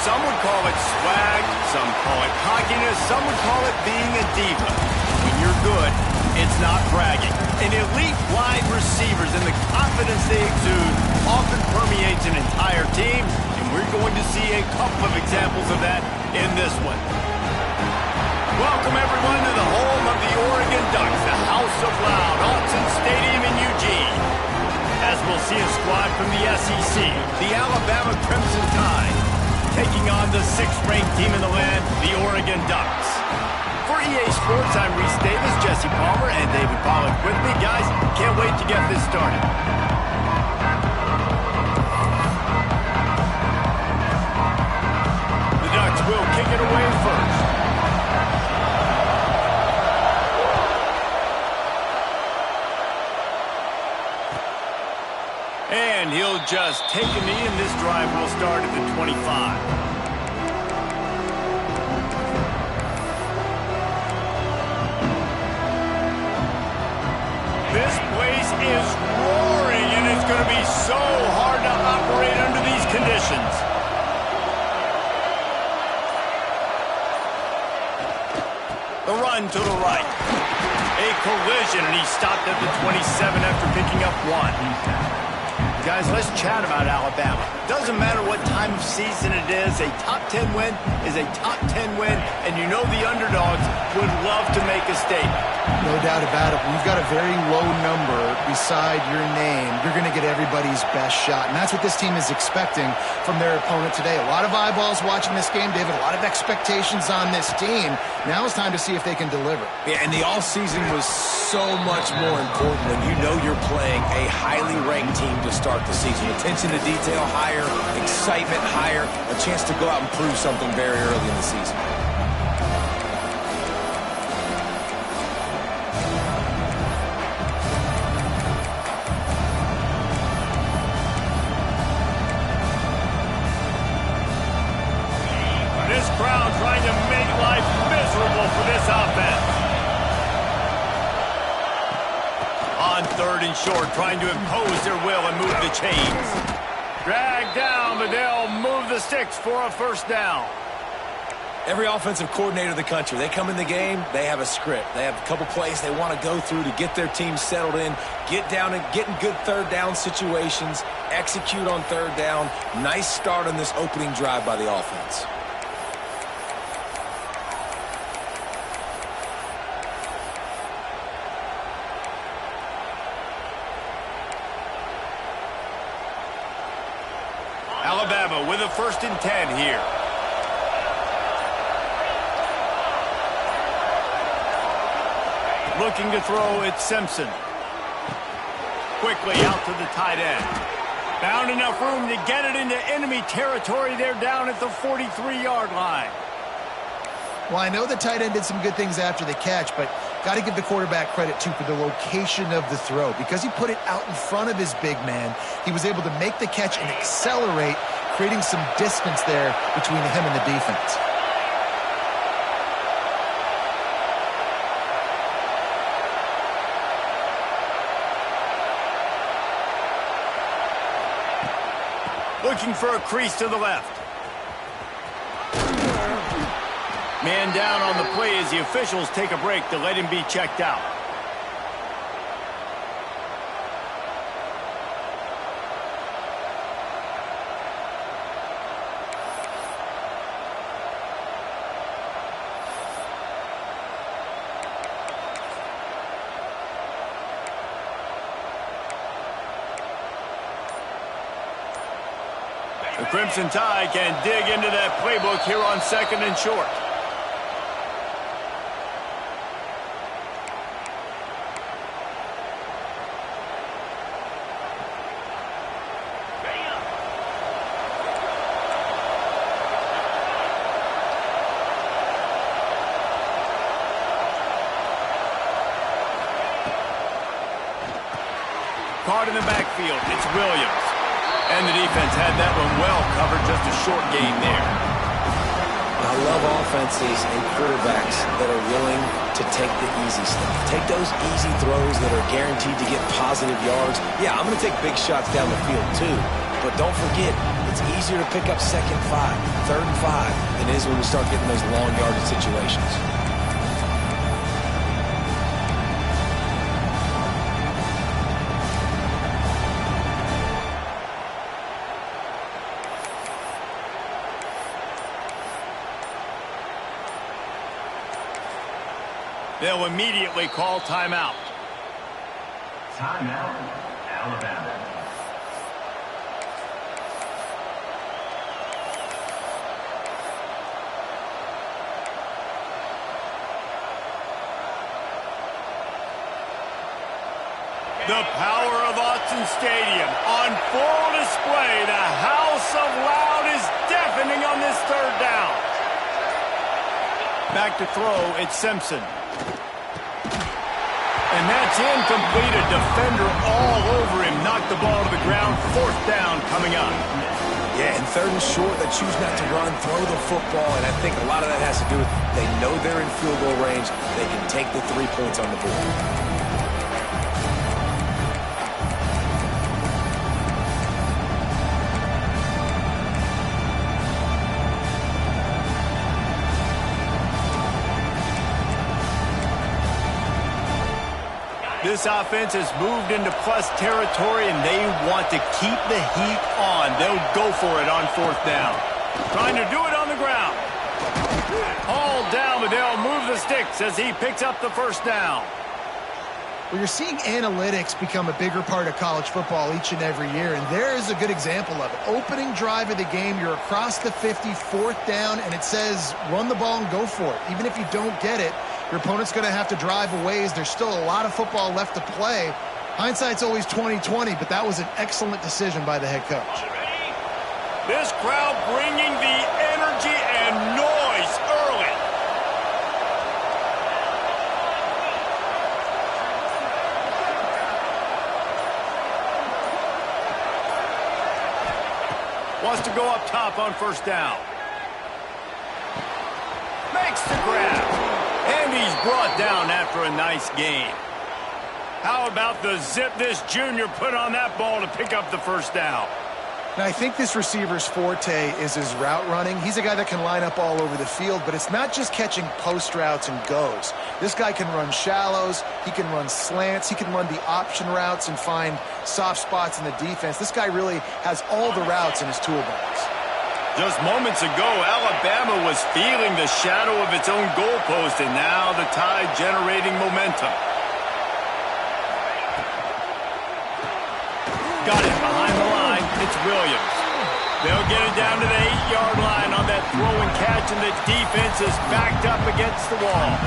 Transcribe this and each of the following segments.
Some would call it swag, some call it cockiness, some would call it being a diva. When you're good, it's not bragging. An elite wide receivers and the confidence they exude often permeates an entire team, and we're going to see a couple of examples of that in this one. Welcome, everyone, to the home of the Oregon Ducks, the House of Loud, Autzen Stadium in Eugene. As we'll see a squad from the SEC, the Alabama Crimson Tide, taking on the 6th-ranked team in the land, the Oregon Ducks. For EA Sports, I'm Reese Davis, Jesse Palmer, and David Pollack with me. Guys, can't wait to get this started. The Ducks will kick it away first. And he'll just take a knee, and this drive will start at the 25. This place is roaring, and it's going to be so hard to operate under these conditions. The run to the right. A collision, and he stopped at the 27 after picking up 1. Guys, let's chat about Alabama. Doesn't matter what time of season it is, a top 10 win is a top 10 win, and you know the underdogs would love to make a statement. No doubt about it. When you've got a very low number beside your name, you're going to get everybody's best shot, and that's what this team is expecting from their opponent today. A lot of eyeballs watching this game, David, a lot of expectations on this team. Now it's time to see if they can deliver. Yeah, and the offseason was so much more important when you know you're playing a highly ranked team to start the season. Attention to detail higher, excitement higher, a chance to go out and prove something very early in the season. This crowd trying to make life miserable for this offense. On 3rd and short, trying to impose their will and move the chains. Dragged down, but they'll move the sticks for a first down. Every offensive coordinator in the country, they come in the game, they have a script. They have a couple plays they want to go through to get their team settled in, get down and get in good 3rd down situations, execute on 3rd down. Nice start on this opening drive by the offense. Alabama with a 1st and 10 here. Looking to throw, it's Simpson. Quickly out to the tight end. Found enough room to get it into enemy territory. They're down at the 43-yard line. Well, I know the tight end did some good things after the catch, but got to give the quarterback credit, too, for the location of the throw. Because he put it out in front of his big man, he was able to make the catch and accelerate, creating some distance there between him and the defense. Looking for a crease to the left. Man down on the play as the officials take a break to let him be checked out. The Crimson Tide can dig into that playbook here on 2nd and short. Caught in the backfield, it's Williams. And the defense had that one well covered, just a short gain there. I love offenses and quarterbacks that are willing to take the easy stuff. Take those easy throws that are guaranteed to get positive yards. Yeah, I'm going to take big shots down the field too, But don't forget, it's easier to pick up 2nd and 5, 3rd and 5 than it is when we start getting those long yardage situations. They'll immediately call timeout. Timeout, Alabama. The power of Autzen Stadium on full display. The house of loud is deafening on this 3rd down. Back to throw, it's Simpson. And that's incomplete. A defender all over him. Knocked the ball to the ground. 4th down coming up. Yeah, and 3rd and short, they choose not to run, throw the football, and I think a lot of that has to do with they know they're in field goal range. They can take the 3 points on the board. This offense has moved into plus territory, and they want to keep the heat on. They'll go for it on 4th down. Trying to do it on the ground. Hauled down, but they'll move the sticks as he picks up the 1st down. Well, you're seeing analytics become a bigger part of college football each and every year, and there is a good example of it. Opening drive of the game, you're across the 50, 4th down, and it says run the ball and go for it. Even if you don't get it, your opponent's going to have to drive a ways. There's still a lot of football left to play. Hindsight's always 20/20, but that was an excellent decision by the head coach. This crowd bringing the energy and noise early. Wants to go up top on 1st down. Makes the grab. And he's brought down after a nice gain. How about the zip this junior put on that ball to pick up the 1st down? Now, I think this receiver's forte is his route running. He's a guy that can line up all over the field, but it's not just catching post routes and goes. This guy can run shallows, he can run slants, he can run the option routes and find soft spots in the defense. This guy really has all the routes in his toolbox. Just moments ago, Alabama was feeling the shadow of its own goalpost, and now the Tide generating momentum. Got it behind the line. It's Williams. They'll get it down to the 8-yard line on that throw and catch, and the defense is backed up against the wall.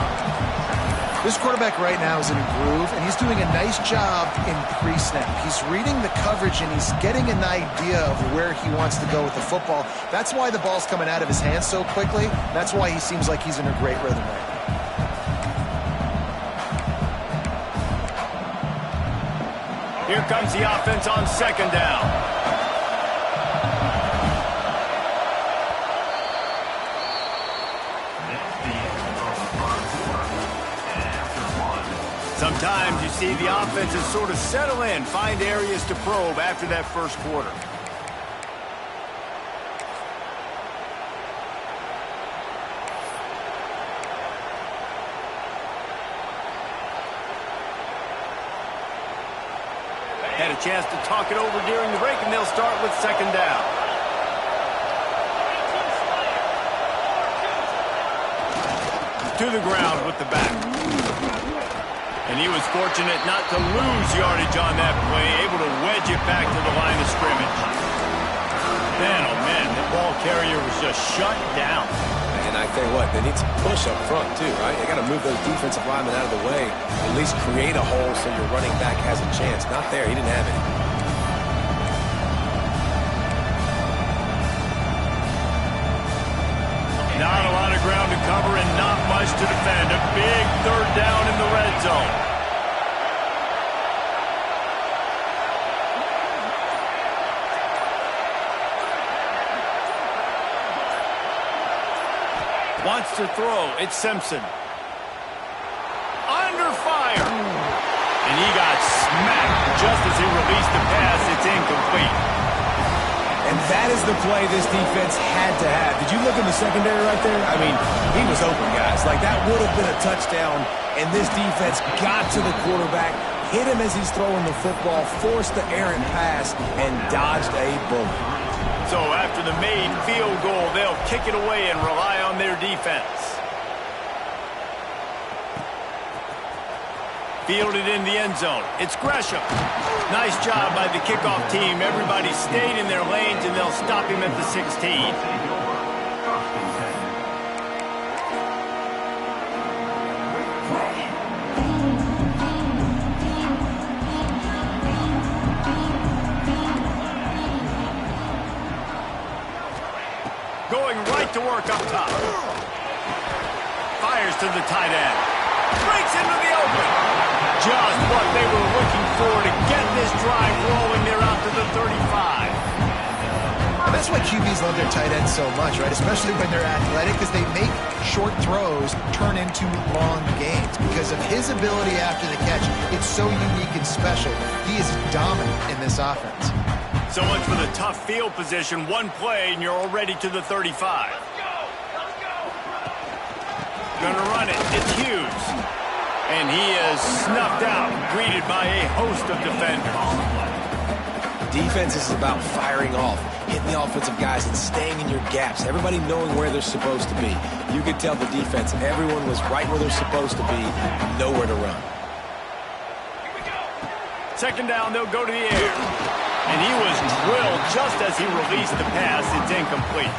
This quarterback right now is in a groove, and he's doing a nice job in pre-snap. He's reading the coverage, and he's getting an idea of where he wants to go with the football. That's why the ball's coming out of his hands so quickly. That's why he seems like he's in a great rhythm right now. Here comes the offense on 2nd down. Sometimes you see the offenses sort of settle in, find areas to probe after that 1st quarter. Had a chance to talk it over during the break, and they'll start with 2nd down. To the ground with the back. And he was fortunate not to lose yardage on that play, able to wedge it back to the line of scrimmage. Man, oh man, the ball carrier was just shut down. And I tell you what, they need some push up front too, right? They got to move those defensive linemen out of the way, at least create a hole so your running back has a chance. Not there, he didn't have it. Not a lot of ground to cover and not much to defend. A big 3rd down in the red zone. Wants to throw. It's Simpson. Under fire. And he got smacked just as he released the pass. It's incomplete. And that is the play this defense had to have. Did you look in the secondary right there? I mean, he was open, guys. Like, that would have been a touchdown, and this defense got to the quarterback, hit him as he's throwing the football, forced the errant pass, and dodged a bullet. So after the made field goal, they'll kick it away and rely on their defense. Fielded in the end zone. It's Gresham. Nice job by the kickoff team. Everybody stayed in their lanes, and they'll stop him at the 16. Going right to work up top. Fires to the tight end. Breaks into the open. Just what they were looking for to get this drive rolling. They're out to the 35. That's why QBs love their tight ends so much, right? Especially when they're athletic, because they make short throws turn into long gains. Because of his ability after the catch, it's so unique and special. He is dominant in this offense. So much for the tough field position. One play, and you're already to the 35. Gonna run it. It's Hughes. And he is snuffed out, greeted by a host of defenders. Defense is about firing off, hitting the offensive guys and staying in your gaps, everybody knowing where they're supposed to be. You could tell the defense, everyone was right where they're supposed to be, nowhere to run. Second down, they'll go to the air. And he was drilled just as he released the pass. It's incomplete.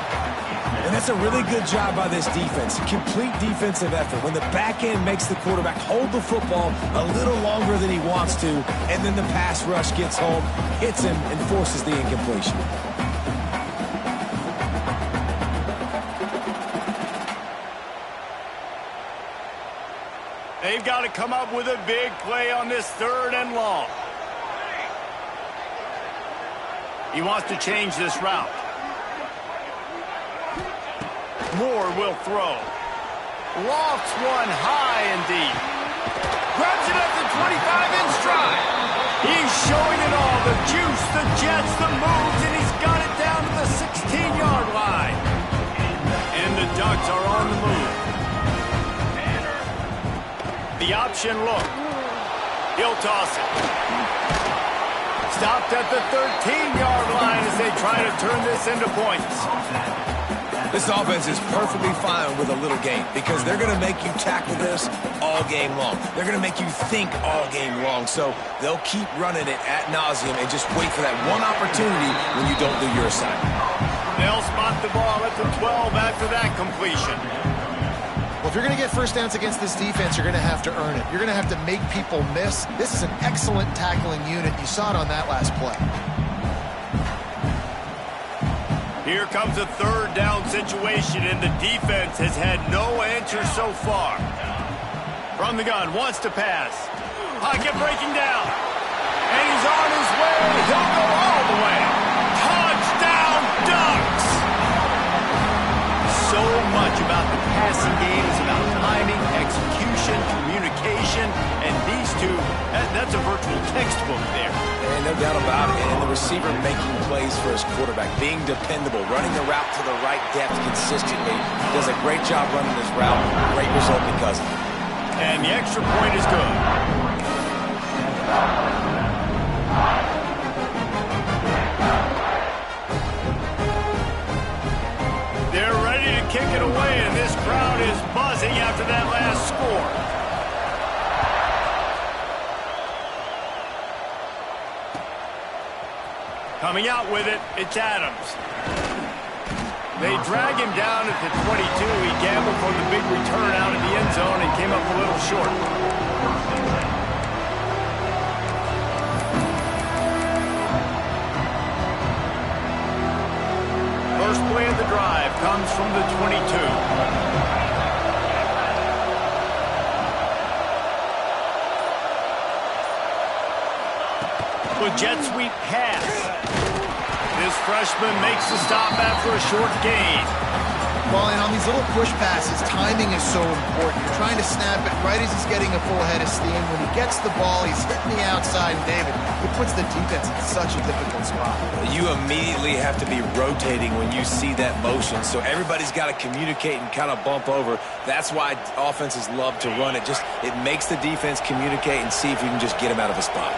And that's a really good job by this defense. Complete defensive effort. When the back end makes the quarterback hold the football a little longer than he wants to, and then the pass rush gets home, hits him, and forces the incompletion. They've got to come up with a big play on this 3rd and long. He wants to change this route. Moore will throw. Lofts one high and deep. Grabs it at the 25 in stride. He's showing it all. The juice, the jets, the moves, and he's got it down to the 16-yard line. And the Ducks are on the move. The option look. He'll toss it. Stopped at the 13-yard line as they try to turn this into points. This offense is perfectly fine with a little game because they're going to make you tackle this all game long. They're going to make you think all game long. So they'll keep running it ad nauseum and just wait for that one opportunity when you don't do your assignment. They'll spot the ball at the 12 after that completion. Well, if you're going to get first downs against this defense, you're going to have to earn it. You're going to have to make people miss. This is an excellent tackling unit. You saw it on that last play. Here comes a 3rd down situation, and the defense has had no answer so far. From the gun, wants to pass. Pocket breaking down. And he's on his way. He'll go all the way. Touchdown, Ducks! So much about the passing game is about timing, execution, communication, and these two, that's a virtual textbook there. And no doubt about it. And the receiver making plays for his quarterback, being dependable, running the route to the right depth consistently. Does a great job running his route. Great result because of it. And the extra point is good. They're ready to kick it away, and this crowd is buzzing after that last score. Coming out with it, it's Adams. They drag him down at the 22. He gambled for the big return out of the end zone and came up a little short. First play of the drive comes from the 22. Jet sweep pass. This freshman makes the stop after a short gain. Well, and on these little push passes, timing is so important. You're trying to snap it right as he's getting a full head of steam. When he gets the ball, he's hitting the outside, and David, it puts the defense in such a difficult spot. You immediately have to be rotating when you see that motion, so everybody's got to communicate and kind of bump over. That's why offenses love to run it. It makes the defense communicate and see if you can just get him out of a spot.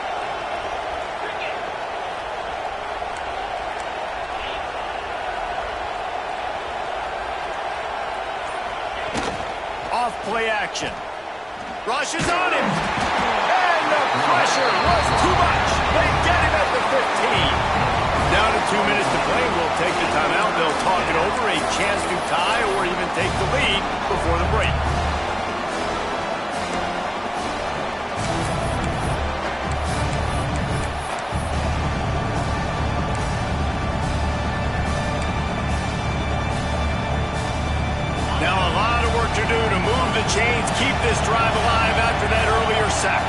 Play action. Rushes on him. And the pressure was too much. They get him at the 15. Down to 2 minutes to play. We'll take the timeout. They'll talk it over. A chance to tie or even take the lead before the break. To do to move the chains, keep this drive alive after that earlier sack.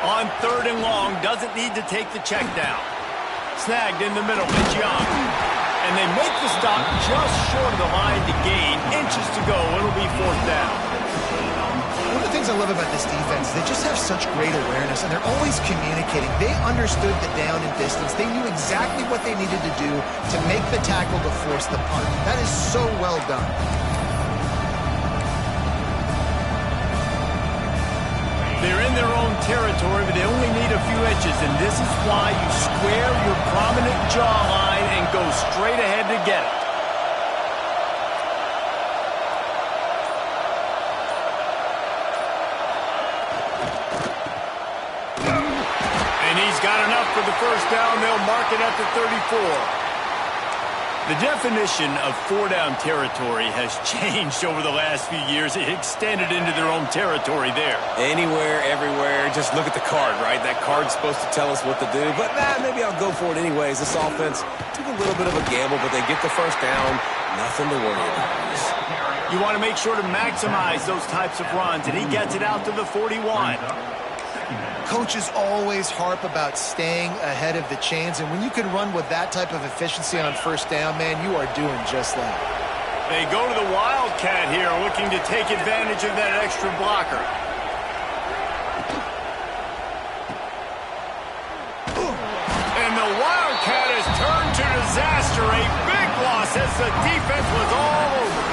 On 3rd and long, doesn't need to take the check down. Snagged in the middle, it's Young. And they make the stop just short of the line to gain. Inches to go, it'll be 4th down. One of the things I love about this defense is they just have such great awareness, and they're always communicating. They understood the down and distance. They knew exactly what they needed to do to make the tackle to force the punt. That is so well done. They're in their own territory, but they only need a few inches, and this is why you square your prominent jawline and go straight ahead to get it. Got enough for the 1st down. They'll mark it at the 34. The definition of 4-down territory has changed over the last few years. It extended into their own territory there. Anywhere, everywhere. Just look at the card, right? That card's supposed to tell us what to do. But maybe I'll go for it anyways. This offense took a little bit of a gamble, but they get the 1st down. Nothing to worry about. You want to make sure to maximize those types of runs, and he gets it out to the 41. Coaches always harp about staying ahead of the chains, and when you can run with that type of efficiency on 1st down, man, you are doing just that. They go to the Wildcat here, looking to take advantage of that extra blocker. And the Wildcat has turned to disaster. A big loss as the defense was all over.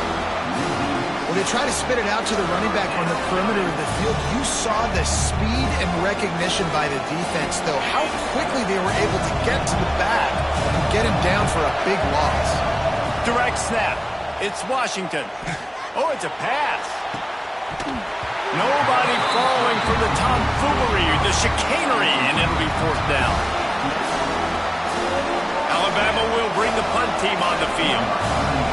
When they try to spit it out to the running back on the perimeter of the field, you saw the speed and recognition by the defense, though, how quickly they were able to get to the back and get him down for a big loss. Direct snap. It's Washington. Oh, it's a pass. Nobody falling for the tomfoolery, the chicanery, and it'll be 4th down. Alabama will bring the punt team on the field.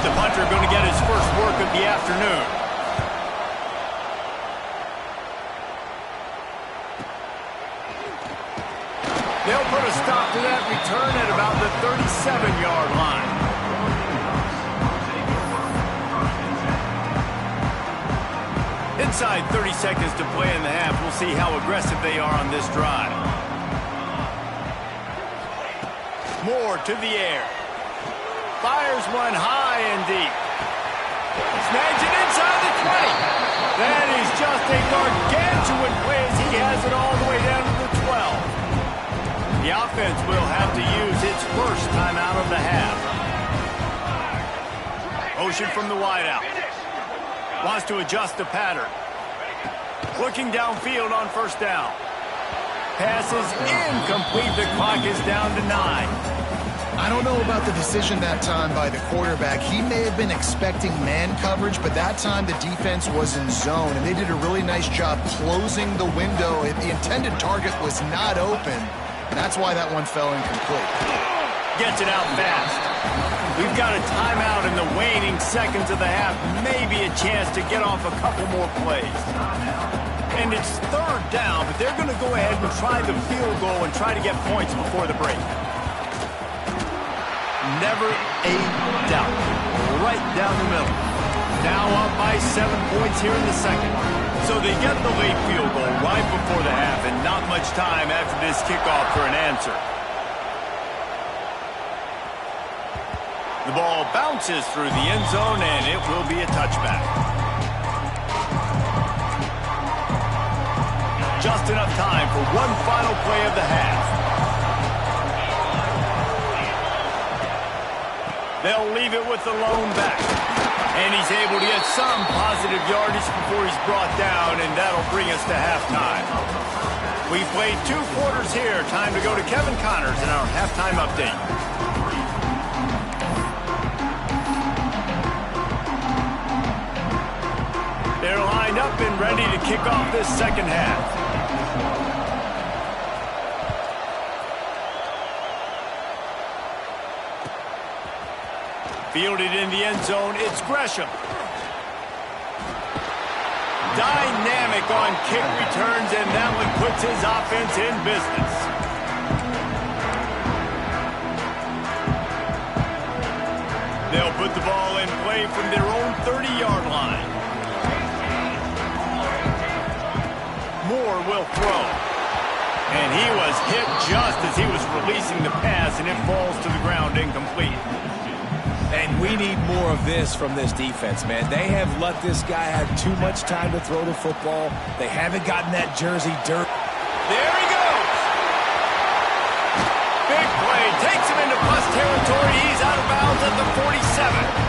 The punter going to get his first work of the afternoon. They'll put a stop to that return at about the 37-yard line. Inside 30 seconds to play in the half. We'll see how aggressive they are on this drive. Moore to the air. Fires one high and deep. Snags it inside the 20. That is just a gargantuan play as he has it all the way down to the 12. The offense will have to use its first timeout of the half. Motion from the wideout. Wants to adjust the pattern. Looking downfield on 1st down. Pass is incomplete. The clock is down to 9. I don't know about the decision that time by the quarterback. He may have been expecting man coverage, but that time the defense was in zone, and they did a really nice job closing the window. The intended target was not open, and that's why that one fell incomplete. Gets it out fast. We've got a timeout in the waning seconds of the half. Maybe a chance to get off a couple more plays. And it's 3rd down, but they're going to go ahead and try the field goal and try to get points before the break. Never a doubt. Right down the middle. Now up by 7 points here in the second. So they get the late field goal right before the half, and not much time after this kickoff for an answer. The ball bounces through the end zone, and it will be a touchback. Just enough time for one final play of the half. They'll leave it with the lone back. And he's able to get some positive yardage before he's brought down, and that'll bring us to halftime. We've played 2 quarters here. Time to go to Kevin Connors in our halftime update. They're lined up and ready to kick off this second half. Fielded in the end zone, it's Gresham. Dynamic on kick returns, and that one puts his offense in business. They'll put the ball in play from their own 30-yard line. Moore will throw. And he was hit just as he was releasing the pass, and it falls to the ground incomplete. And we need more of this from this defense, man. They have let this guy have too much time to throw the football. They haven't gotten that jersey dirt. There he goes. Big play. Takes him into plus territory. He's out of bounds at the 47.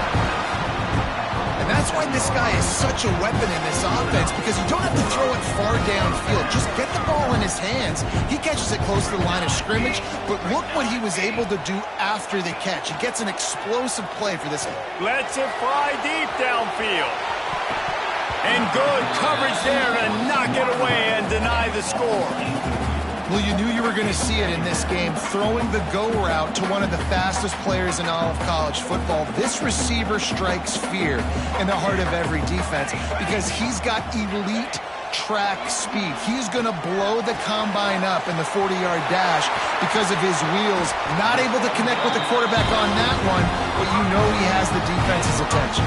And that's why this guy is such a weapon in this offense, because you don't have to throw it far downfield. Just get the ball in his hands. He catches it close to the line of scrimmage, but look what he was able to do after the catch. He gets an explosive play for this. Lets it fly deep downfield. And good coverage there to knock it away and deny the score. Well, you knew you were going to see it in this game, throwing the go route to one of the fastest players in all of college football. This receiver strikes fear in the heart of every defense because he's got elite track speed. He's going to blow the combine up in the 40-yard dash because of his wheels. Not able to connect with the quarterback on that one, but you know he has the defense's attention.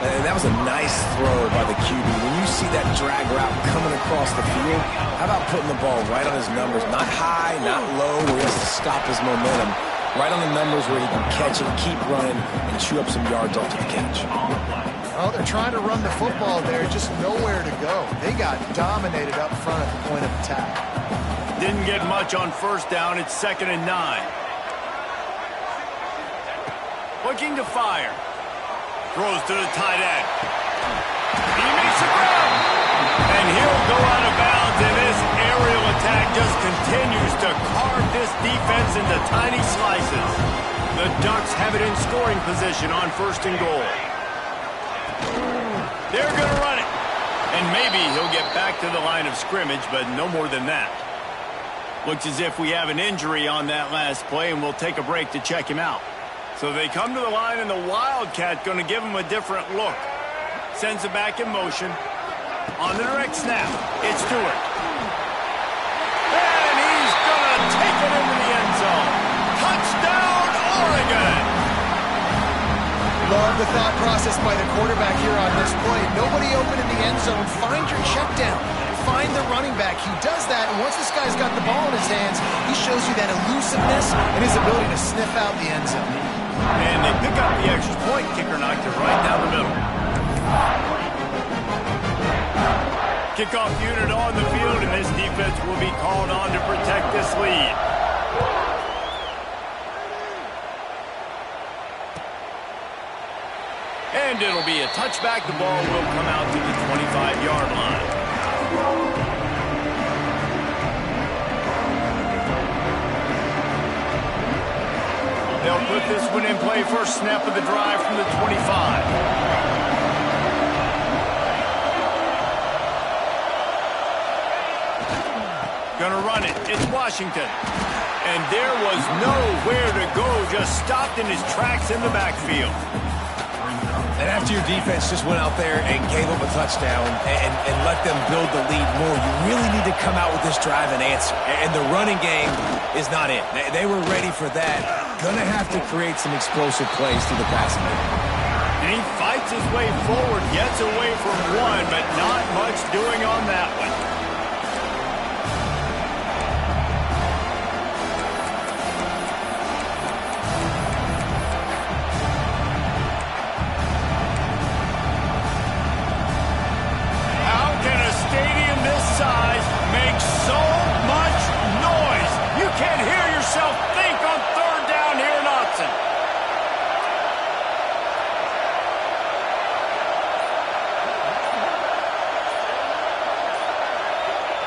And that was a nice throw by the QB. When you see that drag route coming across the field, how about putting the ball right on his numbers? Not high, not low, where he has to stop his momentum. Right on the numbers where he can catch it, keep running, and chew up some yards after the catch. Well, they're trying to run the football there, just nowhere to go. They got dominated up front at the point of attack. Didn't get much on first down. It's 2nd and 9. Looking to fire. Throws to the tight end. He makes a grab. And he'll go out of bounds, and this aerial attack just continues to carve this defense into tiny slices. The Ducks have it in scoring position on 1st and goal. They're going to run it. And maybe he'll get back to the line of scrimmage, but no more than that. Looks as if we have an injury on that last play, and we'll take a break to check him out. So they come to the line, and the Wildcat going to give him a different look. Sends it back in motion. On the direct snap, it's Stewart. And he's going to take it into the end zone. Touchdown, Oregon! Love the thought process by the quarterback here on this play. Nobody open in the end zone. Find your check down. Find the running back. He does that, and once this guy's got the ball in his hands, he shows you that elusiveness and his ability to sniff out the end zone. And they pick up the extra point. Kicker knocked it right down the middle. Kickoff unit on the field, and this defense will be called on to protect this lead. And it'll be a touchback. The ball will come out to the 25-yard line. They'll put this one in play. First snap of the drive from the 25. Gonna run it. It's Washington. And there was nowhere to go. Just stopped in his tracks in the backfield. And after your defense just went out there and gave up a touchdown and let them build the lead more, you really need to come out with this drive and answer. And the running game is not it. They were ready for that. Going to have to create some explosive plays through the passing game. And he fights his way forward, gets away from one, but not much doing on that one.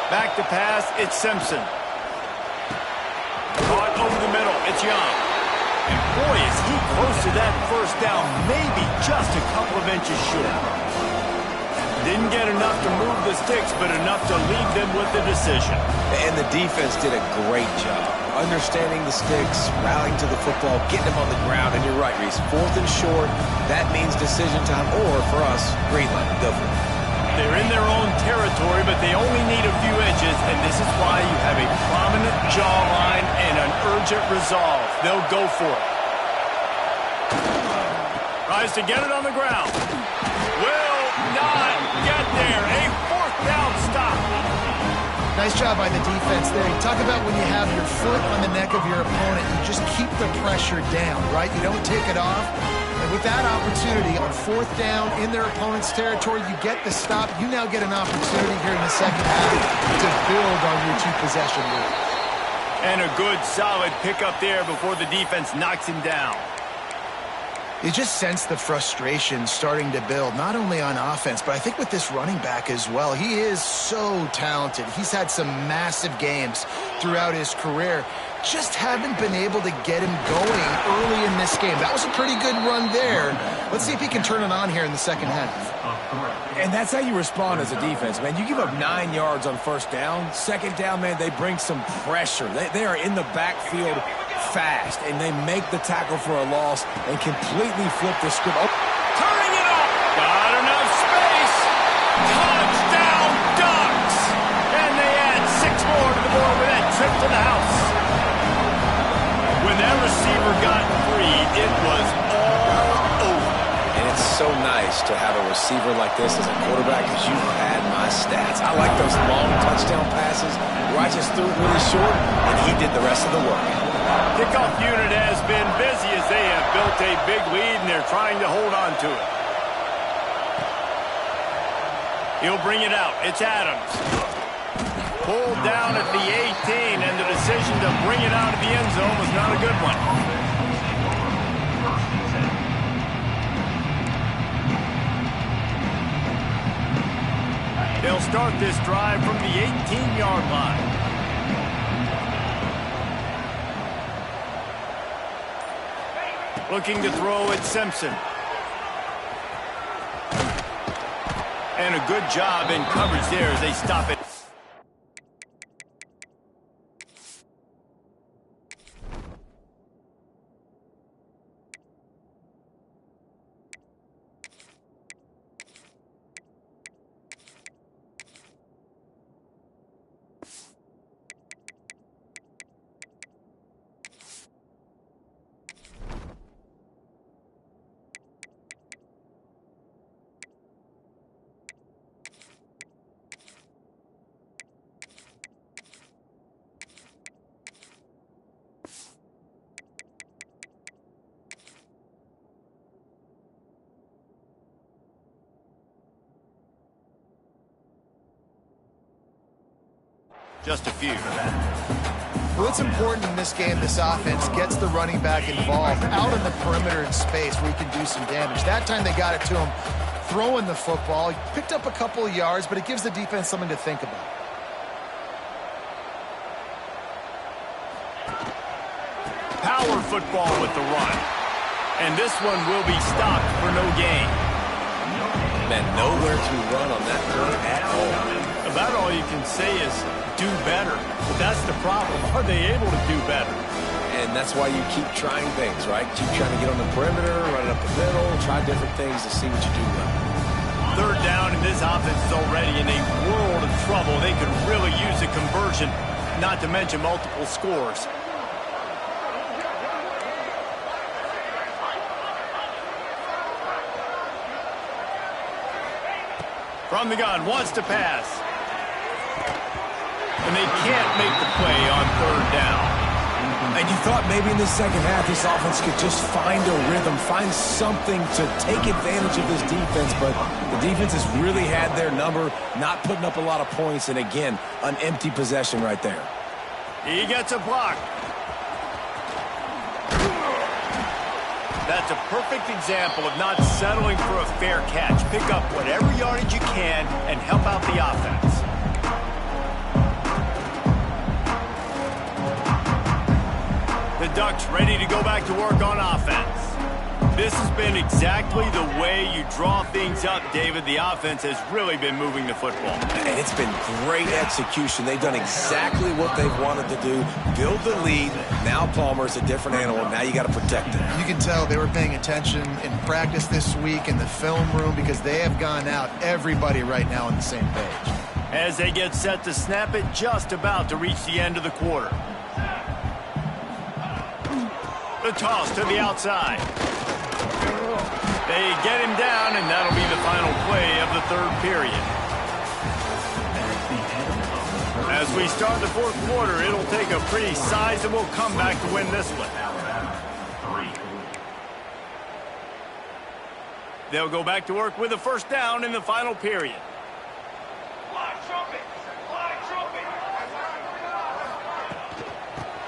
Back to pass, it's Simpson. Caught over the middle, it's Young. And boy, is he close to that first down, maybe just a couple of inches short. Didn't get enough to move the sticks, but enough to leave them with the decision. And the defense did a great job understanding the sticks, rallying to the football, getting them on the ground. And you're right, Reese, 4th and short, that means decision time, or for us, green light, go for it. They're in their own territory, but they only need a few inches, and this is why you have a prominent jawline and an urgent resolve. They'll go for it. Tries to get it on the ground. Will not get there. A 4th down stop. Nice job by the defense there. You talk about when you have your foot on the neck of your opponent, you just keep the pressure down, right? You don't take it off. And with that opportunity on 4th down in their opponent's territory, you get the stop. You now get an opportunity here in the second half to build on your 2-possession lead. And a good, solid pickup there before the defense knocks him down. You just sense the frustration starting to build, not only on offense, but I think with this running back as well. He is so talented. He's had some massive games throughout his career. Just haven't been able to get him going early in this game. That was a pretty good run there. Let's see if he can turn it on here in the second half. And that's how you respond as a defense, man. You give up 9 yards on 1st down. 2nd down, man, they bring some pressure. They are in the backfield fast, and they make the tackle for a loss and completely flip the script. Oh. Turning it up. Got enough space. Touchdown Ducks. And they add 6 more to the board with that trip to the house. When that receiver got free, it was all over. And it's so nice to have a receiver like this as a quarterback because you had my stats. I like those long touchdown passes where I just threw it really short, and he did the rest of the work. Kickoff unit has been busy as they have built a big lead, and they're trying to hold on to it. He'll bring it out. It's Adams. Pulled down at the 18, and the decision to bring it out of the end zone was not a good one. They'll start this drive from the 18-yard line. Looking to throw at Simpson. And a good job in coverage there as they stop it. Just a few for that. Well, it's important in this game this offense gets the running back involved out on the perimeter in space where he can do some damage. That time they got it to him throwing the football. He picked up a couple of yards, but it gives the defense something to think about. Power football with the run. And this one will be stopped for no gain. Man, nowhere to run on that run at all. About all you can say is do better. But that's the problem. Are they able to do better? And that's why you keep trying things, right? Keep trying to get on the perimeter, run it up the middle, try different things to see what you do well. 3rd down, and this offense is already in a world of trouble. They could really use a conversion, not to mention multiple scores. From the gun, wants to pass. And they can't make the play on 3rd down. And you thought maybe in the second half this offense could just find a rhythm, find something to take advantage of this defense, but the defense has really had their number, not putting up a lot of points, and again, an empty possession right there. He gets a block. That's a perfect example of not settling for a fair catch. Pick up whatever yardage you can and help out the offense. the Ducks ready to go back to work on offense. This has been exactly the way you draw things up, David. The offense has really been moving the football. And it's been great execution. They've done exactly what they've wanted to do. Build the lead. Now Palmer's a different animal. Now you got to protect him. You can tell they were paying attention in practice this week in the film room because they have gone out, everybody right now on the same page. As they get set to snap it, just about to reach the end of the quarter. The toss to the outside. They get him down, and that'll be the final play of the third period. As we start the fourth quarter, it'll take a pretty sizable comeback to win this one. They'll go back to work with a first down in the final period.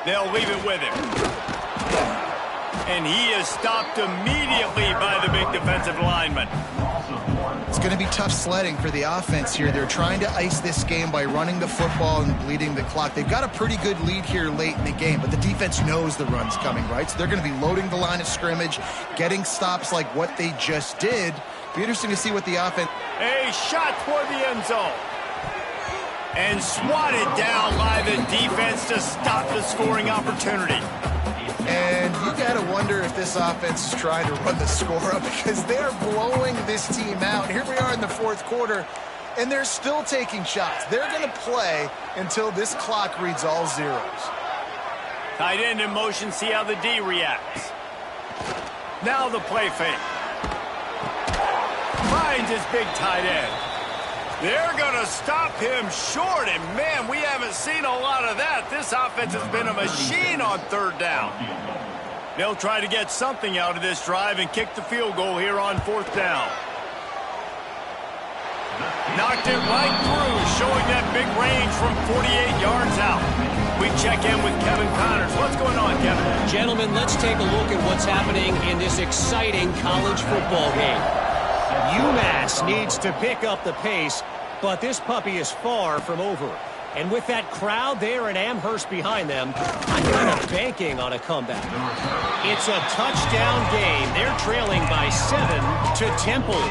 They'll leave it with him. And he is stopped immediately by the big defensive lineman. It's going to be tough sledding for the offense here. They're trying to ice this game by running the football and bleeding the clock. They've got a pretty good lead here late in the game, but the defense knows the run's coming, right? So they're going to be loading the line of scrimmage, getting stops like what they just did. Be interesting to see what the offense... A shot toward the end zone. And swatted down by the defense to stop the scoring opportunity. And you got to wonder if this offense is trying to run the score up because they're blowing this team out. And here we are in the fourth quarter, and they're still taking shots. They're going to play until this clock reads all zeros. Tight end in motion, see how the D reacts. Now the play fake. Finds his big tight end. They're going to stop him short, and man, we haven't seen a lot of that. This offense has been a machine on third down. They'll try to get something out of this drive and kick the field goal here on fourth down. Knocked it right through, showing that big range from 48 yards out. We check in with Kevin Connors. What's going on, Kevin? Gentlemen, let's take a look at what's happening in this exciting college football game. UMass needs to pick up the pace, but this puppy is far from over. And with that crowd there in Amherst behind them, I'm kind of banking on a comeback. It's a touchdown game. They're trailing by 7 to Temple.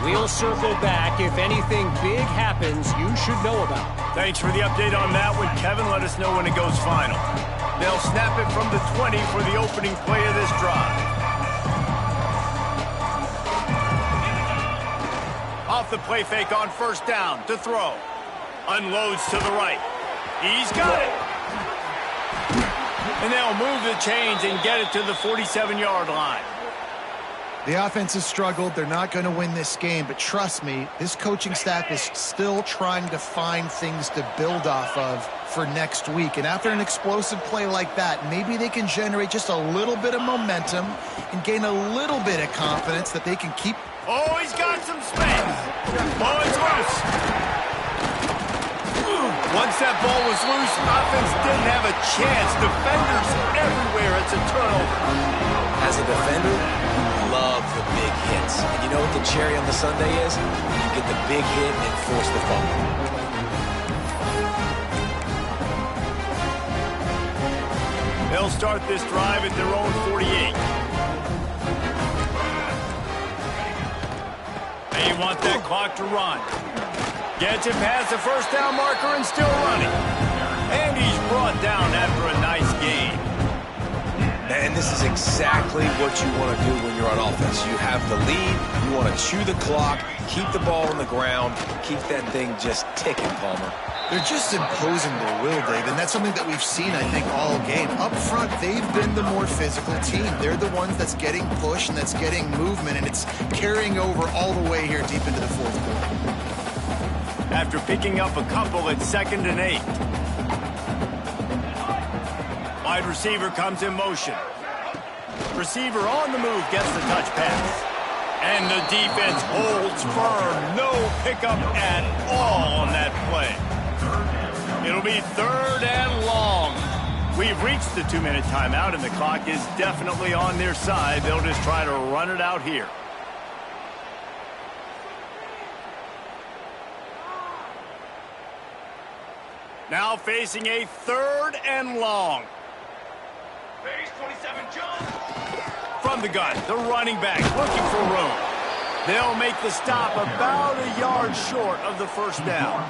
We'll circle back if anything big happens you should know about. Thanks for the update on that one, Kevin. Let us know when it goes final. They'll snap it from the 20 for the opening play of this drive. Off the play fake on first down to throw. Unloads to the right. He's got it. And they'll move the chains and get it to the 47-yard line. The offense has struggled. They're not going to win this game, but trust me, this coaching staff is still trying to find things to build off of for next week. And after an explosive play like that, maybe they can generate just a little bit of momentum and gain a little bit of confidence that they can keep. Oh, he's got some space. Oh, it's loose. Once that ball was loose, offense didn't have a chance. Defenders everywhere. It's a turnover. As a defender, love the big hits. And you know what the cherry on the sundae is? You get the big hit and force the fumble. They'll start this drive at their own 48. They want that clock to run. Gets it past the first down marker and still running. And he's brought down after a nice game. And this is exactly what you want to do when you're on offense. You have the lead, you want to chew the clock, keep the ball on the ground, keep that thing just ticking, Palmer. They're just imposing their will, Dave, and that's something that we've seen, I think, all game. Up front, they've been the more physical team. They're the ones that's getting pushed and that's getting movement, and it's carrying over all the way here deep into the fourth quarter. After picking up a couple at 2nd and 8. Wide receiver comes in motion. Receiver on the move gets the touch pass. And the defense holds firm. No pickup at all on that play. It'll be 3rd and long. We've reached the 2-minute timeout, and the clock is definitely on their side. They'll just try to run it out here. Now facing a 3rd and long. From the gun, the running back looking for room. They'll make the stop about a yard short of the first down.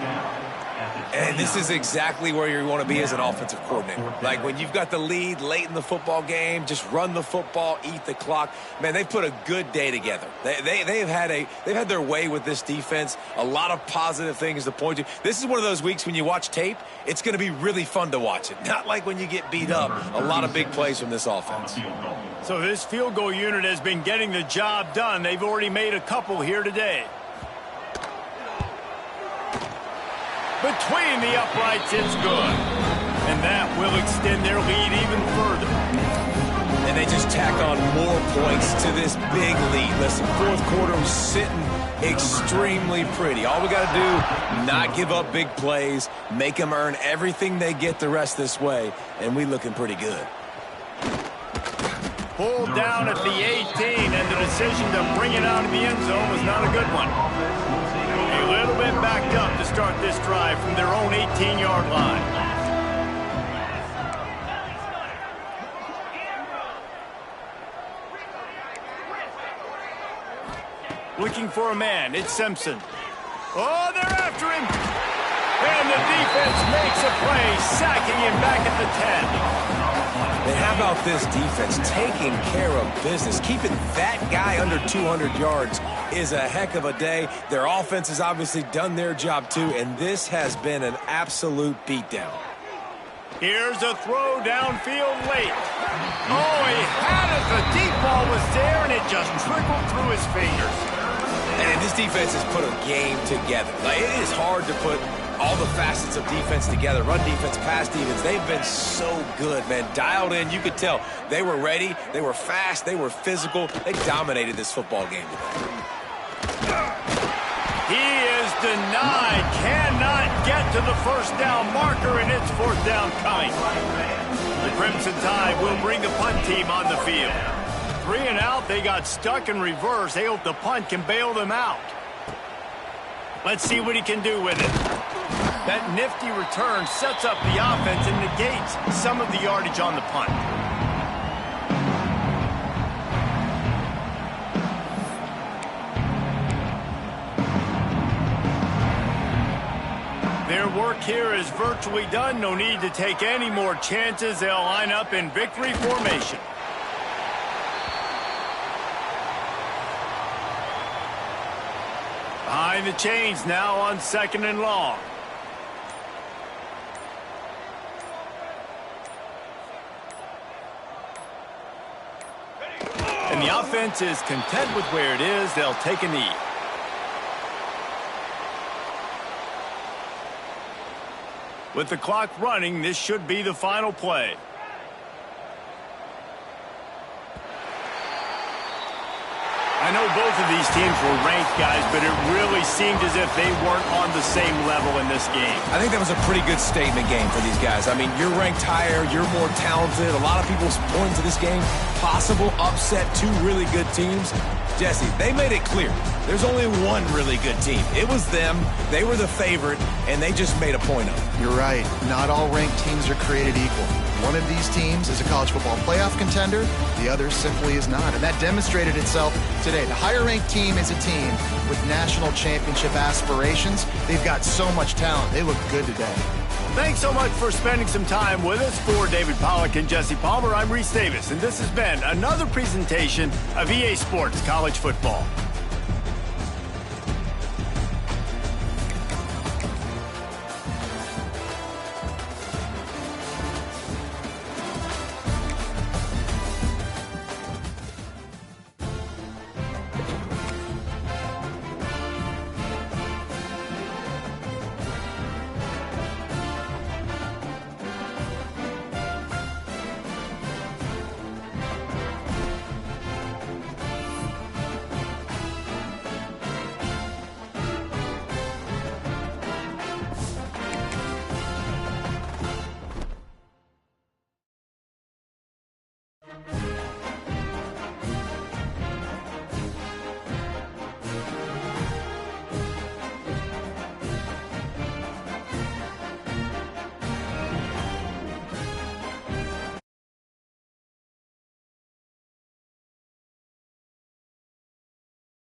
And this is exactly where you want to be as an offensive coordinator. Like when you've got the lead late in the football game, just run the football, eat the clock. Man, they've put a good day together. They've had their way with this defense. A lot of positive things to point to. This is one of those weeks when you watch tape, it's going to be really fun to watch it. Not like when you get beat up. A lot of big plays from this offense. So this field goal unit has been getting the job done. They've already made a couple here today. Between the uprights, it's good. And that will extend their lead even further. And they just tack on more points to this big lead. Listen, fourth quarter was sitting extremely pretty. All we got to do, not give up big plays, make them earn everything they get the rest this way, and we looking pretty good. Pulled down at the 18, and the decision to bring it out of the end zone was not a good one. A little bit backed up to start this drive from their own 18-yard line. Looking for a man, it's Simpson. Oh, they're after him! And the defense makes a play, sacking him back at the 10. And how about this defense taking care of business? Keeping that guy under 200 yards is a heck of a day. Their offense has obviously done their job too, and this has been an absolute beatdown. Here's a throw downfield late. Oh, he had it. The deep ball was there, and it just trickled through his fingers. And this defense has put a game together. Like, it is hard to put all the facets of defense together. Run defense, pass defense. They've been so good, man. Dialed in. You could tell they were ready. They were fast. They were physical. They dominated this football game today. He is denied. Cannot get to the first down marker, and it's fourth down coming. The Crimson Tide will bring the punt team on the field. 3 and out. They got stuck in reverse. They hope the punt can bail them out. Let's see what he can do with it. That nifty return sets up the offense and negates some of the yardage on the punt. Their work here is virtually done. No need to take any more chances. They'll line up in victory formation. Behind the chains now on 2nd and long. And the offense is content with where it is. They'll take a knee. With the clock running, this should be the final play. I know both of these teams were ranked, guys, but it really seemed as if they weren't on the same level in this game. I think that was a pretty good statement game for these guys. I mean, you're ranked higher, you're more talented. A lot of people point to this game, possible upset, 2 really good teams. Jesse, they made it clear. There's only one really good team. It was them. They were the favorite, and they just made a point of it. You're right. Not all ranked teams are created equal. One of these teams is a college football playoff contender. The other simply is not. And that demonstrated itself today. The higher-ranked team is a team with national championship aspirations. They've got so much talent. They look good today. Thanks so much for spending some time with us. For David Pollack and Jesse Palmer, I'm Reese Davis, and this has been another presentation of EA Sports College Football.